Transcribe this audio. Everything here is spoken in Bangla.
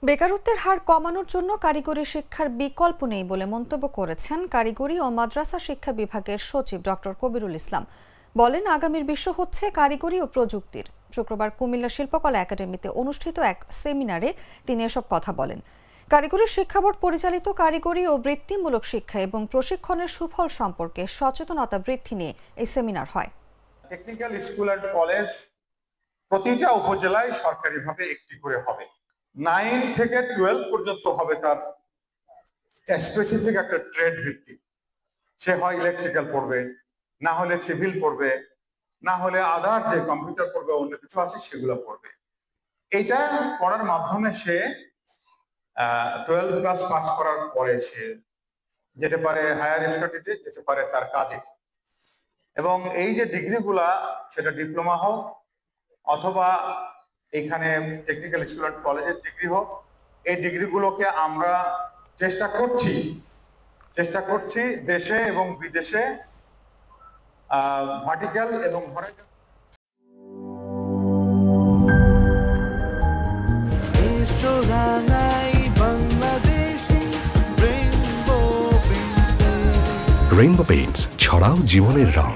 বেকারত্বের হার কমানোর জন্য কারিগরি শিক্ষার বিকল্প নেই বলে মন্তব্য করেছেন কারিগরি ও মাদ্রাসা শিক্ষা বিভাগের সচিব ডক্টর কবিরুল ইসলাম। বলেন, আগামীর বিশ্ব হচ্ছে কারিগরি ও প্রযুক্তির। শুক্রবার কুমিল্লা শিল্পকলা একাডেমিতে অনুষ্ঠিত এক সেমিনারে তিনি এসব কথা বলেন। কারিগরি শিক্ষা বোর্ড পরিচালিত কারিগরি ও বৃত্তিমূলক শিক্ষা এবং প্রশিক্ষণের সুফল সম্পর্কে সচেতনতা বৃদ্ধি নিয়ে এই সেমিনার হয়। টেকনিক্যাল স্কুল অ্যান্ড কলেজ প্রতিটা উপজেলায় সরকারিভাবে একটি করে হবে। 9 থেকে 12 পর্যন্ত হবে তার স্পেসিফিক একটা ট্রেড ভিত্তিক। সে হয় ইলেকট্রিক্যাল পড়বে, না হলে সিভিল পড়বে, না হলে আদার যে কম্পিউটার পড়বে, অন্য কিছু আছে সেগুলো পড়বে। এইটা পড়ার মাধ্যমে সে 12 ক্লাস পাস করার পরে সে যেতে পারে হায়ার স্টাডিজে, যেতে পারে তার কাজে। এবং এই যে ডিগ্রিগুলা, সেটা ডিপ্লোমা হোক অথবা এখানে টেকনিক্যাল স্কুল অ্যান্ড কলেজের ডিগ্রি হোক, এই ডিগ্রিগুলোকে আমরা চেষ্টা করছি দেশে এবং বিদেশে ভার্টিক্যাল এবং হরাইজন্টাল। রেইনবো পেইন্টস, ছড়াও জীবনের রং।